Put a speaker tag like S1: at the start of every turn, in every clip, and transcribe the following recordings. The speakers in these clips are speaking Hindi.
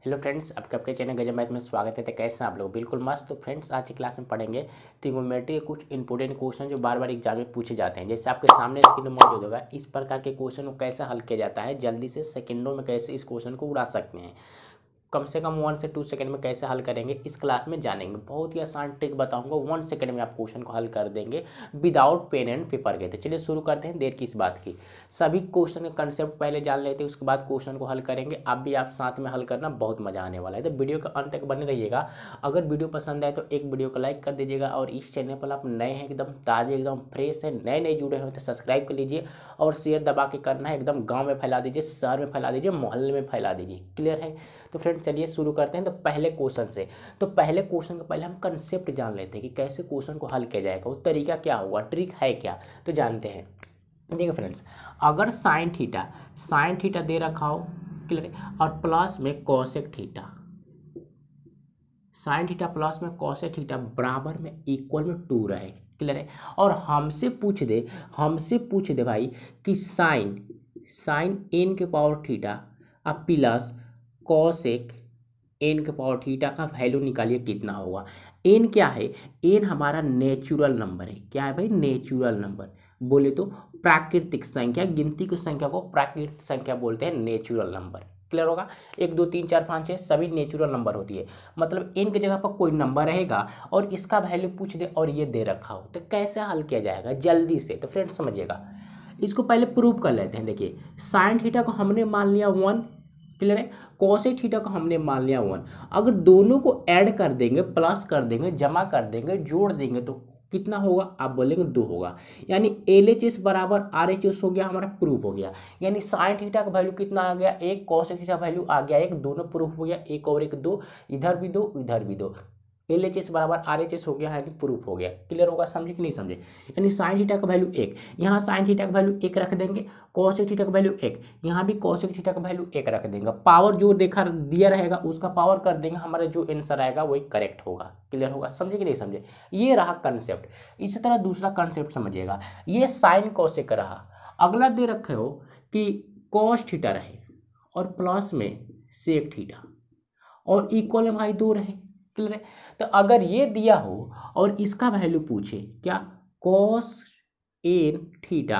S1: हेलो फ्रेंड्स, आपके चैनल गजब मैथ में स्वागत है। तो कैसे हैं आप लोग? बिल्कुल मस्त। तो फ्रेंड्स, आज की क्लास में पढ़ेंगे ट्रिग्नोमेट्री के कुछ इंपॉर्टेंट क्वेश्चन जो बार बार एग्जाम में पूछे जाते हैं। जैसे आपके सामने स्क्रीन में मौजूद होगा, इस प्रकार के क्वेश्चन को कैसे हल किया जाता है, जल्दी से सेकंडों में कैसे इस क्वेश्चन को उड़ा सकते हैं, कम से कम 1 से 2 सेकंड में कैसे हल करेंगे, इस क्लास में जानेंगे। बहुत ही आसान ट्रिक बताऊंगा, 1 सेकंड में आप क्वेश्चन को हल कर देंगे विदाउट पेन एंड पेपर के। तो चलिए शुरू करते हैं, देर किस बात की। सभी क्वेश्चन का कंसेप्ट पहले जान लेते हैं, उसके बाद क्वेश्चन को हल करेंगे। आप साथ में हल करना, बहुत मजा आने वाला है। तो वीडियो का अंत तक बने रहिएगा। अगर वीडियो पसंद आए तो एक वीडियो को लाइक कर दीजिएगा, और इस चैनल पर आप नए हैं, एकदम ताजे, एकदम फ्रेश है, नए नए जुड़े हुए तो सब्सक्राइब कर लीजिए, और शेयर दबा के करना है। एकदम गाँव में फैला दीजिए, शहर में फैला दीजिए, मोहल्ले में फैला दीजिए। क्लियर है? तो फ्रेंड चलिए शुरू करते हैं। तो पहले क्वेश्चन से, तो पहले क्वेश्चन का पहले हम कंसेप्ट जान लेते हैं कि कैसे क्वेश्चन को हल किया जाएगा, वो तरीका क्या होगा, ट्रिक है क्या, तो जानते हैं। देखिए फ्रेंड्स, अगर साइन थीटा दे रखा हो, क्लियर है, और प्लस में cosec theta, sign theta plus में कोसेक थीटा बराबर में इक्वल में 2 रहे, क्लियर है, और हमसे पूछ दे भाई कि साइन एन के पावर थीटा अब प्लस कॉसेक एन के पावर थीटा का वैल्यू निकालिए कितना होगा। एन क्या है? एन हमारा नेचुरल नंबर है। क्या है भाई? Natural number. बोले तो प्राकृतिक संख्या, गिनती की संख्या को प्राकृतिक संख्या बोलते हैं, नेचुरल नंबर। क्लियर होगा? 1 2 3 4 5 6 सभी नेचुरल नंबर होती है। मतलब एन की जगह पर कोई नंबर रहेगा और इसका वैल्यू पूछ दे और ये दे रखा हो, तो कैसे हल किया जाएगा जल्दी से। तो फ्रेंड्स समझिएगा, इसको पहले प्रूव कर लेते हैं। देखिए, साइन थीटा को हमने मान लिया 1, क्लियर है, कोसेक थीटा को हमने मान लिया 1। अगर दोनों को ऐड कर देंगे, प्लस कर देंगे, जमा कर देंगे, जोड़ देंगे तो कितना होगा? आप बोलेंगे 2 होगा। यानी LHS बराबर RHS हो गया, हमारा प्रूफ हो गया। यानी साइन थीटा का वैल्यू कितना आ गया? 1, कोसेक थीटा वैल्यू आ गया 1, दोनों प्रूफ हो गया, 1 और 1 2, इधर भी 2 इधर भी 2, LHS बराबर RHS हो गया, यानी प्रूफ हो गया। क्लियर होगा? समझे कि नहीं समझे? यानी साइन थीटा का वैल्यू 1, यहाँ साइन थीटा का वैल्यू 1 रख देंगे, कोसेक थीटा का वैल्यू 1, यहाँ भी कोसेक थीटा का वैल्यू 1 रख देंगे। पावर जो देखा दिया रहेगा उसका पावर कर देंगे, हमारा जो आंसर आएगा वही करेक्ट होगा। क्लियर होगा? समझे कि नहीं समझे? ये रहा कंसेप्ट। इसी तरह दूसरा कंसेप्ट समझिएगा, ये साइन कोसेक रहा। अगला दे रखे हो कि कॉस थीटा रहे और प्लस में सेक थीटा, और इक्वल में भाई 2 रहे। क्लियर है? तो अगर ये दिया हो और इसका वैल्यू पूछे, क्या? कॉस एन थीटा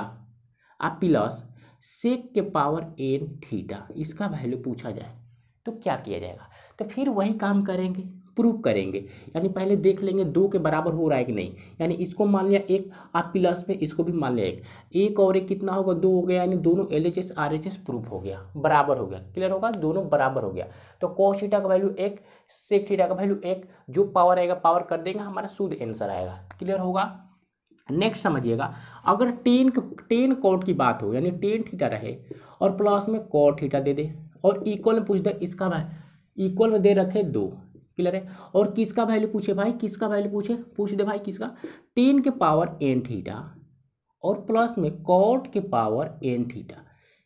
S1: आप प्लस सेक के पावर एन थीटा, इसका वैल्यू पूछा जाए तो क्या किया जाएगा? तो फिर वही काम करेंगे, प्रूव करेंगे। यानी पहले देख लेंगे 2 के बराबर हो रहा है कि नहीं। यानी इसको मान लिया 1, आप प्लस में इसको भी मान लिया 1, 1 और 1 कितना होगा? 2 हो गया। यानी दोनों LHS RHS प्रूफ हो गया, बराबर हो गया। क्लियर होगा? दोनों बराबर हो गया। तो कॉस थीटा का वैल्यू 1, सेक थीटा का वैल्यू 1, जो पावर आएगा पावर कर देंगे, हमारा शुद्ध आंसर आएगा। क्लियर होगा? नेक्स्ट समझिएगा, अगर टेन कॉट की बात हो, यानी टेन थीटा रहे और प्लस में कॉट थीटा दे दे, और इक्वल में पूछ दे, इसका इक्वल में दे रखे 2। क्लियर है? और किसका वैल्यू पूछे भाई? किसका वैल्यू पूछ दे भाई, किसका? टेन के पावर एन थीटा और प्लस में कॉट के पावर एन थीटा,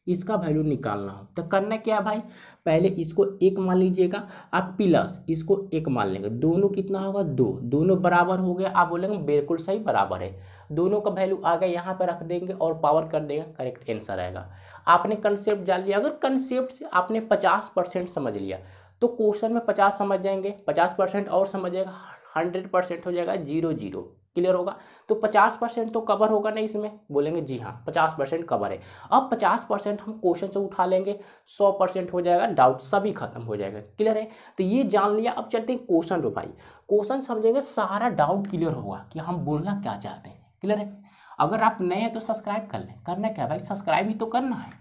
S1: इसका वैल्यू निकालना हो तो करना क्या है भाई? पहले इसको 1 मान लीजिएगा, आप प्लस इसको 1 मान लेंगे, दोनों कितना होगा? 2, दोनों बराबर हो गया। आप बोलेंगे बिल्कुल सही, बराबर है। दोनों का वैल्यू आ गया, यहाँ पर रख देंगे और पावर कर देंगे, करेक्ट आंसर आएगा। आपने कंसेप्ट जान लिया। अगर कंसेप्ट से आपने 50% समझ लिया तो क्वेश्चन में 50 समझ जाएंगे, 50% और समझिएगा, 100% हो जाएगा 0 0। क्लियर होगा? तो 50% तो कवर होगा नहीं इसमें? बोलेंगे जी हाँ, 50% कवर है। अब 50% हम क्वेश्चन से उठा लेंगे, 100% हो जाएगा, डाउट सभी खत्म हो जाएगा। क्लियर है? तो ये जान लिया। अब चलते हैं क्वेश्चन पे भाई। क्वेश्चन समझेंगे, सारा डाउट क्लियर होगा कि हम बोलना क्या चाहते हैं। क्लियर है? अगर आप नए हैं तो सब्सक्राइब कर लें। करना क्या भाई? सब्सक्राइब ही तो करना है।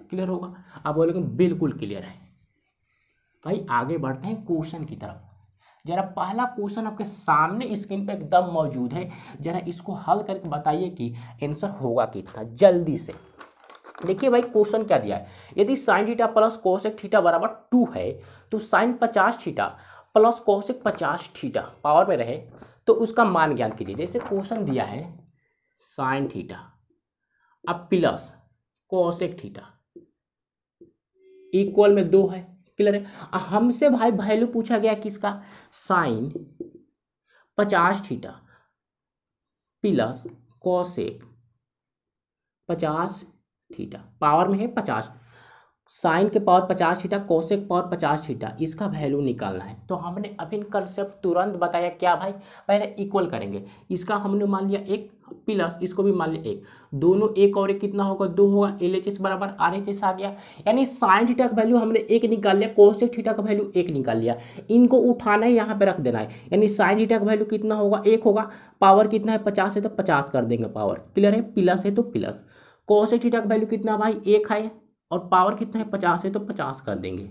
S1: क्लियर होगा? आप बोलेंगे बिल्कुल क्लियर है। भाई आगे बढ़ते हैं क्वेश्चन की तरफ। जरा पहला क्वेश्चन आपके सामने स्क्रीन पे एकदम मौजूद है, जरा इसको हल करके बताइए कि आंसर होगा कितना, जल्दी से। देखिए भाई, क्वेश्चन क्या दिया है। यदि sine theta plus cosec theta बराबर 2 है तो sine 50 theta plus cosec 50 theta power में रहे तो उसका मान ज्ञात कीजिए। जैसे क्वेश्चन दिया है साइन थीटा अब प्लस कोसेक थीटा इक्वल में 2 है। क्लियर है? हमसे भाई वैल्यू पूछा गया किसका? Sine 50 theta plus cosec 50 theta, power में है 50। साइन के पावर 50 थीटा, कोसेक के पावर 50 थीटा, इसका वैल्यू निकालना है। तो हमने अभी कंसेप्ट तुरंत बताया क्या भाई, पहले इक्वल करेंगे। इसका हमने मान लिया एक प्लस, इसको भी मान लिया एक, दोनों एक और एक कितना होगा, दो होगा। LHS बराबर RHS आ गया, यानी साइन थीटा का वैल्यू हमने एक निकाल लिया, कोसेक थीटा का वैल्यू एक निकाल लिया। इनको उठाना है, यहाँ पे रख देना है, यानी साइन थीटा का वैल्यू कितना होगा, एक होगा। पावर कितना है 50 है तो 50 कर देंगे पावर, क्लियर है। प्लस है तो प्लस, कोसेक थीटा का वैल्यू कितना भाई एक है, और पावर कितना है 50 है तो 50 कर देंगे।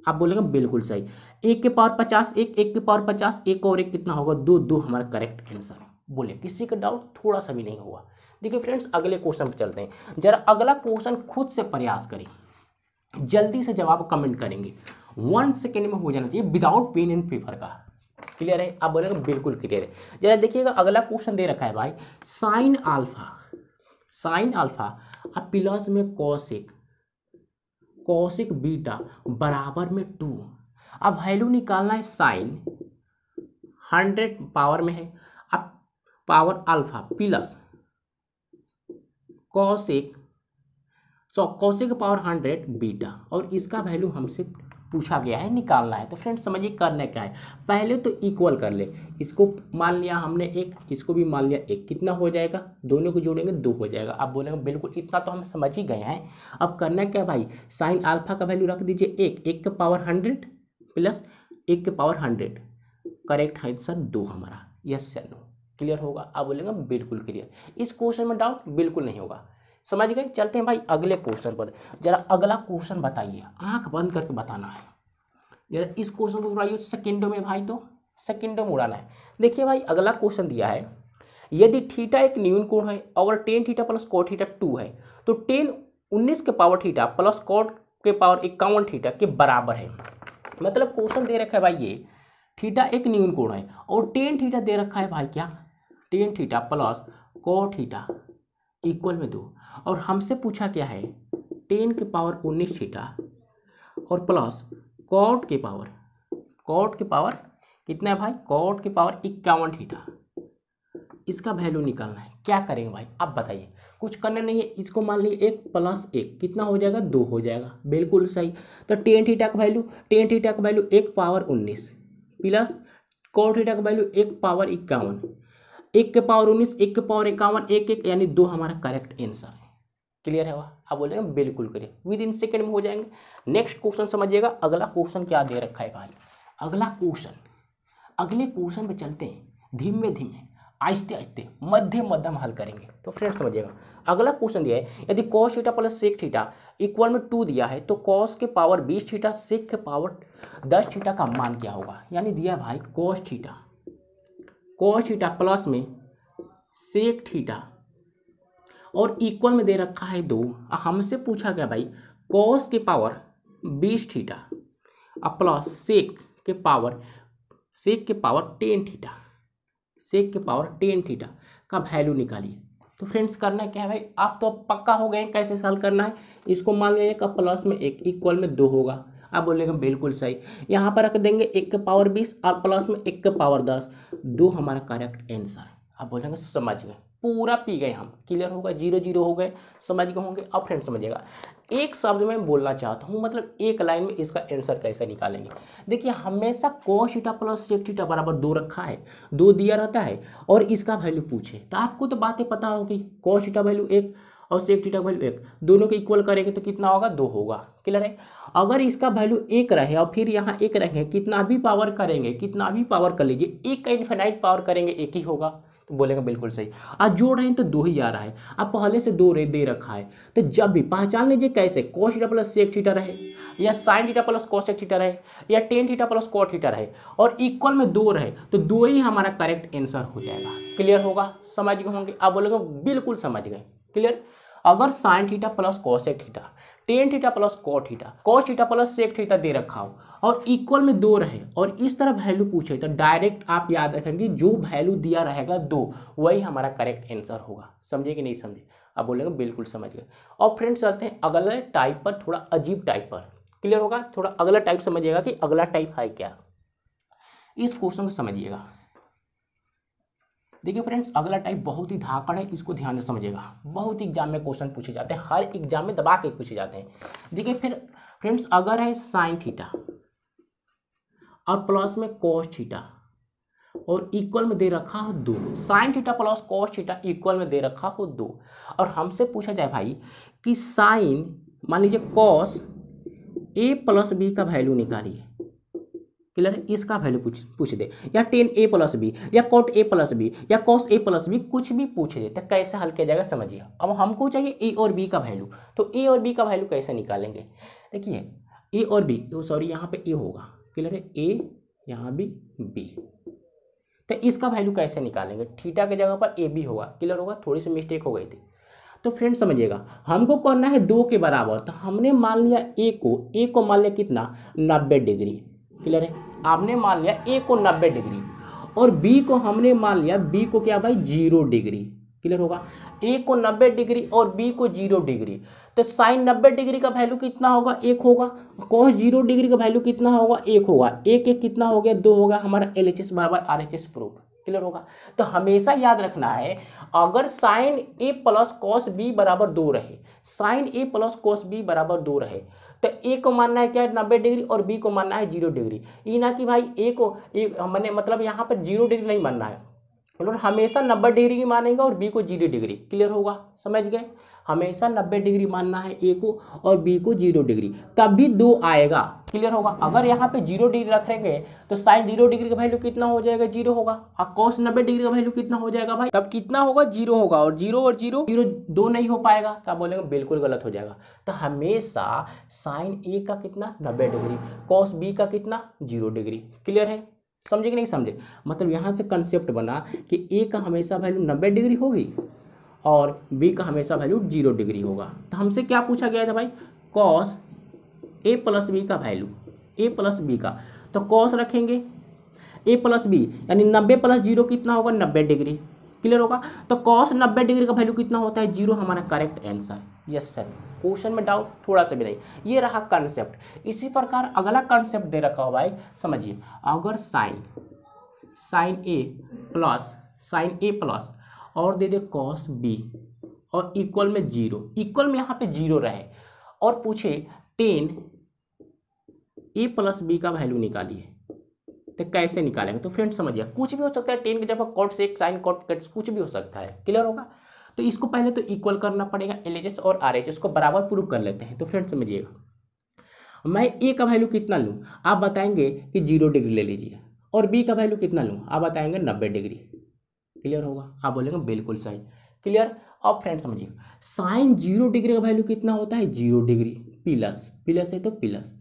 S1: आप बोलेंगे बिल्कुल सही, एक के पावर 50, एक के पावर 50, एक और एक कितना होगा, दो, दो हमारा करेक्ट आंसर है। बोले किसी का डाउट थोड़ा सा भी नहीं हुआ। देखिए फ्रेंड्स, अगले क्वेश्चन पे चलते हैं। जरा अगला क्वेश्चन खुद से प्रयास करें, जल्दी से जवाब कमेंट करेंगे, 1 सेकेंड में हो जाना चाहिए, विदाउट पेन एंड पेपर का। क्लियर है, आप बोलेंगे बिल्कुल क्लियर है। जरा देखिएगा, अगला क्वेश्चन दे रखा है भाई, साइन अल्फा, साइन अल्फा अब प्लस में कोसेक, कोसेक बीटा बराबर में 2। अब वैल्यू निकालना है, साइन 100 पावर में है, अब power alpha plus cosec, cosec power 100 beta, और इसका वैल्यू हमसे पूछा गया है, निकालना है। तो फ्रेंड्स समझिए करना क्या है, पहले तो इक्वल कर ले, इसको मान लिया हमने एक, इसको भी मान लिया एक, कितना हो जाएगा, दोनों को जोड़ेंगे 2 हो जाएगा। आप बोलेंगे बिल्कुल इतना तो हम समझ ही गए हैं। अब करना क्या भाई, साइन अल्फा का वैल्यू रख दीजिए एक, एक के पावर 100 प्लस एक के पावर 100, करेक्ट आंसर 2 हमारा, यस या नो, क्लियर होगा। आप बोलेंगे बिल्कुल क्लियर, इस क्वेश्चन में डाउट बिल्कुल नहीं होगा, समझ गए। चलते हैं भाई अगले क्वेश्चन पर। जरा अगला क्वेश्चन बताइए, आंख बंद करके बताना है। जरा इस क्वेश्चन को उड़ाइए सेकेंडों में भाई, तो सेकेंडों में उड़ाना है। देखिए भाई, अगला क्वेश्चन दिया है, यदि थीटा एक न्यून कोण है और ten theta plus cot theta 2 है, तो टेन 19 के पावर थीटा प्लस कोट के पावर 51 थीटा के बराबर है। मतलब क्वेश्चन दे रखा है भाई, ये थीटा एक न्यून कोण है और टेन थीटा दे रखा है भाई, क्या, ten theta plus cot theta equal में 2, और हमसे पूछा क्या है, 10 के पावर 19 थीटा और प्लस कॉट के पावर, कॉट के पावर कितना है भाई, कॉट के पावर 51 थीटा, इसका वैल्यू निकालना है। क्या करेंगे भाई आप बताइए, कुछ करना नहीं है, इसको मान लीजिए 1 प्लस 1 कितना हो जाएगा, 2 हो जाएगा, बिल्कुल सही। तो टेन थीटा का वैल्यू, टेन थीटा का value 1 power 19 plus cot theta का वैल्यू 1 पावर 51, 1 के पावर 19, 1 के पावर 51, 1 1, यानी 2 हमारा करेक्ट आंसर है। क्लियर है, आप बोलेंगे बिल्कुल क्लियर, विद इन सेकेंड में हो जाएंगे। नेक्स्ट क्वेश्चन समझिएगा, अगला क्वेश्चन क्या दे रखा है भाई, अगला क्वेश्चन, अगले क्वेश्चन पे चलते हैं, धीमे धीमे आहिस्ते आहिस्ते मध्यम मध्यम हल करेंगे। तो फ्रेंड्स समझिएगा, अगला क्वेश्चन दिया है, यदि cos theta plus sec theta equal में 2 दिया है, तो कॉस के पावर 20 थीटा सेक के पावर 10 थीटा का मान क्या होगा। यानी दिया भाई cos theta, cos theta plus में सेक थीटा और इक्वल में दे रखा है 2। हमसे पूछा गया भाई कॉस के पावर 20 थीटा और प्लस सेक के पावर 10 थीटा, सेक के पावर 10 थीटा का वैल्यू निकालिए। तो फ्रेंड्स करना क्या है भाई, आप तो पक्का हो गए कैसे सॉल्व करना है। इसको मान लिया का प्लस में 1 इक्वल में 2 होगा, आप बोलेंगे बिल्कुल सही। यहाँ पर रख देंगे 1 के पावर 20 और प्लस में 1 के पावर 10, 2 हमारा करेक्ट आंसर। आप बोलेंगे समझ गए, पूरा पी गए हम, क्लियर होगा, 0 0 हो गए, समझ गए होंगे। अब फ्रेंड्स समझिएगा, एक शब्द में बोलना चाहता हूँ, मतलब एक लाइन में इसका आंसर कैसे निकालेंगे। देखिए हमेशा cos theta plus sec theta बराबर 2 रखा है, 2 दिया रहता है और इसका वैल्यू पूछे तो आपको तो बातें पता होगी, कॉस थीटा वैल्यू 1 और सेक थीटा वैल्यू 1, दोनों को इक्वल करेंगे तो कितना होगा, 2 होगा, क्लियर है। अगर इसका वैल्यू 1 रहे और फिर यहाँ 1 रहेंगे, कितना भी पावर करेंगे, कितना भी पावर कर लीजिए, 1 का इन्फिनाइट पावर करेंगे 1 ही होगा, तो बोलेंगे बिल्कुल सही। आज जोड़ रहे हैं तो 2 ही आ रहा है, अब पहले से 2 दे रखा है, तो जब भी पहचान लीजिए कैसे, cos theta plus sec theta रहे या sine theta plus cosec theta रहे या tan theta plus cot theta रहे और इक्वल में 2 रहे, तो 2 ही हमारा करेक्ट आंसर हो जाएगा, क्लियर होगा, समझ गए होंगे। आप बोलेंगे बिल्कुल समझ गए, क्लियर। अगर sine theta plus cosec theta, tan theta plus cot theta, cos theta plus sec theta दे रखा हो और इक्वल में 2 रहे और इस तरह वैल्यू पूछे, तो डायरेक्ट आप याद रखेंगे जो वैल्यू दिया रहेगा 2 वही हमारा करेक्ट आंसर होगा। समझे कि नहीं समझे, आप बोलेंगे बिल्कुल समझ गए। और फ्रेंड्स चलते हैं अगले टाइप पर, थोड़ा अजीब टाइप पर, क्लियर होगा। थोड़ा अगला टाइप समझिएगा कि अगला टाइप है क्या, इस क्वेश्चन को समझिएगा। देखिए फ्रेंड्स, अगला टाइप बहुत ही धाकड़ है, इसको ध्यान से समझिएगा। बहुत एग्जाम में क्वेश्चन पूछे जाते हैं, हर एग्जाम में दबा के पूछे जाते हैं। देखिए फिर फ्रेंड्स, अगर है साइन थीटा और प्लस में कॉस थीटा और इक्वल में दे रखा हो 2, sign theta plus cos theta equal में दे रखा हो 2, और हमसे पूछा जाए भाई कि साइन, मान लीजिए कॉस ए प्लस बी का वैल्यू निकालिए। क्लियर है? इसका वैल्यू पूछ दे, या टेन ए प्लस बी, या कॉट ए प्लस बी, या कॉस ए प्लस बी, कुछ भी पूछ दे तो कैसे हल किया जाएगा समझिए। अब हमको चाहिए ए और बी का वैल्यू, तो ए और बी का वैल्यू कैसे निकालेंगे? देखिए ए और बी, सॉरी यहाँ पे ए होगा, क्लियर है, ए यहाँ भी बी, तो इसका वैल्यू कैसे निकालेंगे? थीटा की जगह पर ए बी होगा, क्लियर होगा, थोड़ी सी मिस्टेक हो गई थी। तो फ्रेंड्स समझिएगा, हमको करना है 2 के बराबर, तो हमने मान लिया ए को मान लिया कितना, 90 डिग्री, क्लियर है। आपने मान लिया ए को 90 डिग्री और बी को हमने मान लिया, बी को क्या भाई 0 डिग्री, क्लियर होगा। ए को 90 डिग्री और बी को 0 डिग्री, तो साइन 90 डिग्री का वैल्यू कितना होगा, 1 होगा। कॉस 0 डिग्री का वैल्यू कितना होगा, 1 होगा। एक एक कितना हो गया, 2 होगा। हमारा LHS बराबर RHS प्रूफ, क्लियर होगा। तो हमेशा याद रखना है, अगर sign A plus cos B बराबर 2 रहे, sign A plus cos B बराबर 2 रहे, तो ए को मानना है क्या, 90 डिग्री, और बी को मानना है 0 डिग्री। ये ना कि भाई ए को मैंने मतलब यहाँ पर 0 डिग्री नहीं मानना है, मतलब हमेशा 90 डिग्री की मानेंगे और बी को 0 डिग्री, क्लियर होगा, समझ गए। हमेशा 90 डिग्री मानना है ए को और बी को 0 डिग्री, तब भी 2 आएगा, क्लियर होगा। अगर यहाँ पे 0 डिग्री रखेंगे तो साइन 0 डिग्री का वैल्यू कितना हो जाएगा, 0 होगा, और कॉस 90 डिग्री का वैल्यू कितना हो जाएगा भाई, तब कितना होगा, 0 होगा, और 0 2 नहीं हो पाएगा, तब बोलेंगे बिल्कुल गलत हो जाएगा। तो हमेशा साइन ए का कितना 90 डिग्री, कॉस बी का कितना 0 डिग्री, क्लियर है, समझे कि नहीं समझे। मतलब यहाँ से कंसेप्ट बना कि ए का हमेशा वैल्यू 90 डिग्री होगी और बी का हमेशा वैल्यू 0 डिग्री होगा। तो हमसे क्या पूछा गया था भाई, कॉस ए प्लस बी का वैल्यू, ए प्लस बी का, तो कॉस रखेंगे ए प्लस बी, यानी 90 प्लस 0 कितना होगा, 90 डिग्री, क्लियर होगा। तो कॉस 90 डिग्री का वैल्यू कितना होता है, 0, हमारा correct answer. Yes sir, question में डाउट थोड़ा सा भी नहीं, ये रहा कंसेप्ट। इसी प्रकार अगला कंसेप्ट दे रखा हो भाई, समझिए, अगर साइन ए प्लस और दे दे कॉस बी और इक्वल में 0, इक्वल में यहाँ पे 0 रहे, और पूछे टेन ए प्लस बी का वैल्यू निकालिए, तो कैसे निकालेंगे? तो फ्रेंड्स समझिए, कुछ भी हो सकता है, टेन की जगह cot sec, sine cot cuts, कुछ भी हो सकता है, क्लियर होगा। तो इसको पहले तो इक्वल करना पड़ेगा, LHS और RHS को बराबर प्रूव कर लेते हैं। तो फ्रेंड्स समझिएगा, मैं ए का वैल्यू कितना लूँ, आप बताएंगे कि 0 डिग्री ले लीजिए, और बी का वैल्यू कितना लूँ, आप बताएंगे 90 डिग्री, क्लियर होगा, आप बोलेंगे बिल्कुल सही, क्लियर। अब फ्रेंड्स समझिए, साइन 0 डिग्री का वैल्यू कितना होता है, 0 डिग्री, प्लस है तो प्लस,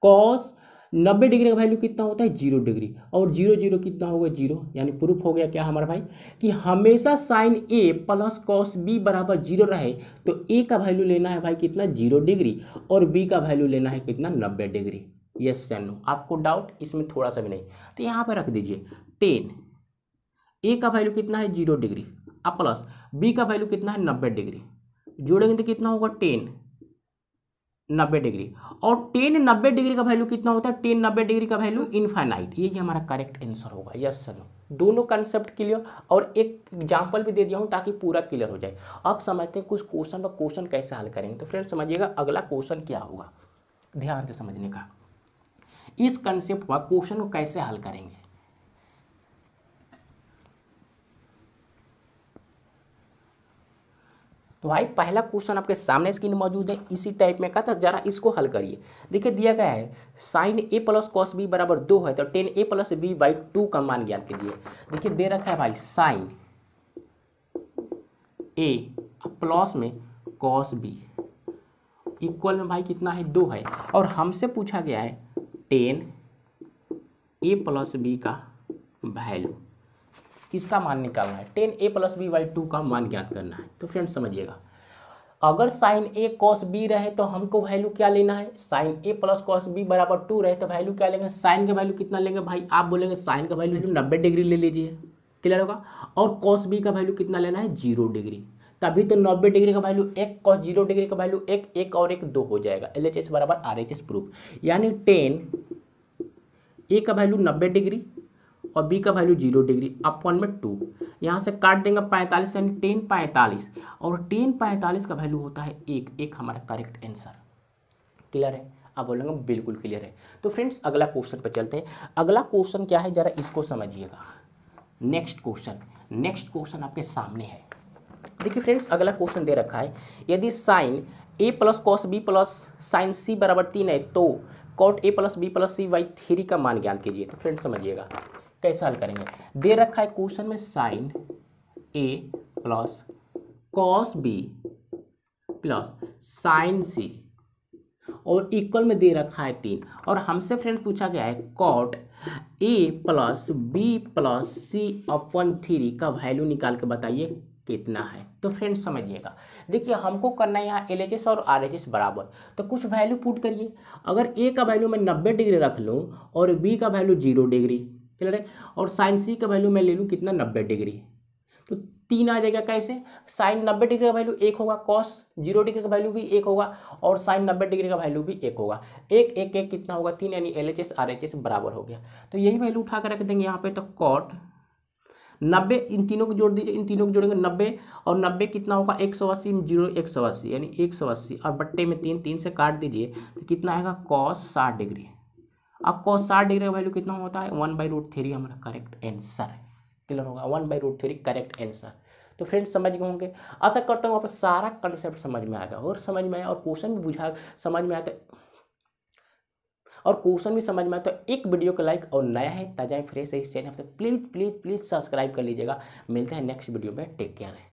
S1: कॉस 90 डिग्री का वैल्यू कितना होता है, 0 डिग्री, और 0 कितना होगा, 0, यानी प्रूफ हो गया क्या हमारा भाई, कि हमेशा sign A plus cos B बराबर 0 रहे, तो ए का वैल्यू लेना है भाई कितना, 0 डिग्री, और बी का वैल्यू लेना है कितना, 90 डिग्री। यस या नो, आपको डाउट इसमें थोड़ा सा भी नहीं, तो यहाँ पर रख दीजिए, टेन ए का वैल्यू कितना है, 0 डिग्री, अब प्लस बी का वैल्यू कितना है, 90 डिग्री, जोड़ेंगे तो कितना होगा, 10 90 डिग्री, और 10 90 डिग्री का वैल्यू कितना होता है, 10 90 डिग्री का वैल्यू इनफाइनाइट। ये हमारा करेक्ट आंसर होगा। यस सर, दोनों कंसेप्ट क्लियर, और एक एग्जांपल भी दे दिया हूँ ताकि पूरा क्लियर हो जाए। अब समझते हैं कुछ क्वेश्चन कैसे हल करेंगे। तो फ्रेंड्स समझिएगा, अगला क्वेश्चन क्या होगा, ध्यान से समझने का, इस कंसेप्ट का क्वेश्चन को कैसे हल करेंगे। तो भाई पहला क्वेश्चन आपके सामने स्क्रीन मौजूद है, इसी टाइप में का, तो जरा इसको हल करिए। देखिए दिया गया है sign A plus cos B बराबर 2 है, तो 10 ए प्लस बी बाई 2 का मान ज्ञात कीजिए। देखिए दे रखा है भाई साइन ए प्लस में कॉस बी इक्वल में भाई कितना है, 2 है, और हमसे पूछा गया है 10 ए प्लस बी का वैल्यू, इसका मान निकालना है, 10 ए प्लस बी बाई 2 का मान ज्ञात करना है। तो फ्रेंड्स समझिएगा, अगर साइन ए कॉस बी रहे तो हमको वैल्यू क्या लेना है, sign A plus cos B बराबर 2 रहे तो वैल्यू क्या लेंगे, साइन का वैल्यू कितना लेंगे भाई, आप बोलेंगे साइन का वैल्यू 90 डिग्री ले लीजिए, क्लियर होगा, और कॉस बी का वैल्यू कितना लेना है, 0 डिग्री, तभी तो 90 डिग्री का वैल्यू 1, कॉस 0 डिग्री का वैल्यू 1 और 1 2 हो जाएगा। LHS बराबर RHS प्रूफ, यानी 10 ए का वैल्यू 90 डिग्री और बी का वैल्यू 0 डिग्री अपॉन में 2, यहाँ से काट देंगे 45 यानी 10 45, और 10 45 का वैल्यू होता है 1, एक हमारा करेक्ट आंसर। क्लियर है? आप बोलेंगे बिल्कुल क्लियर है। तो फ्रेंड्स अगला क्वेश्चन पर चलते हैं। अगला क्वेश्चन क्या है जरा इसको समझिएगा। नेक्स्ट क्वेश्चन आपके सामने है। देखिए फ्रेंड्स अगला क्वेश्चन दे रखा है, यदि sine A plus cos B plus sine C बराबर 3 है तो cot A plus B plus C by 3 का मान ज्ञात कीजिए। तो फ्रेंड्स समझिएगा कैसे हल करेंगे। दे रखा है क्वेश्चन में sine A plus cos B plus sine C और इक्वल में दे रखा है 3, और हमसे फ्रेंड पूछा गया है cot A plus B plus C upon 3 का वैल्यू निकाल के बताइए कितना है। तो फ्रेंड्स समझिएगा, देखिए हमको करना है यहाँ LHS और RHS बराबर, तो कुछ वैल्यू पुट करिए। अगर ए का वैल्यू मैं 90 डिग्री रख लूँ और बी का वैल्यू 0 डिग्री, क्लियर है, और साइन सी का वैल्यू मैं ले लूँ कितना 90 डिग्री, तो 3 आ जाएगा। कैसे? साइन 90 डिग्री का वैल्यू 1 होगा, कॉस 0 डिग्री का वैल्यू भी 1 होगा, और साइन 90 डिग्री का वैल्यू भी 1 होगा। एक एक एक कितना होगा 3, यानी LHS RHS बराबर हो गया। तो यही वैल्यू उठा कर रख देंगे यहाँ पे। तो कॉट 90, इन तीनों को जोड़ दीजिए, इन तीनों को जोड़ेंगे 90 और 90 कितना होगा 180, 0 180 यानी 180 और बट्टे में 3, 3 से काट दीजिए तो कितना आएगा कॉस 60 डिग्री। अब कॉस 60 डिग्री का वैल्यू कितना होता है 1/√3 हमारा करेक्ट आंसर है। क्लियर होगा? 1/√3 करेक्ट आंसर। तो फ्रेंड्स समझ गए होंगे, आशा करता हूँ आपको सारा कंसेप्ट समझ में आएगा, और समझ में आया और क्वेश्चन भी बुझा समझ में आता और क्वेश्चन भी समझ में आया तो एक वीडियो को लाइक, और नया है ताजा फ्रेश है इस चैनल तो प्लीज़ प्लीज़ प्लीज़ सब्सक्राइब कर लीजिएगा। मिलते हैं नेक्स्ट वीडियो में, टेक केयर है।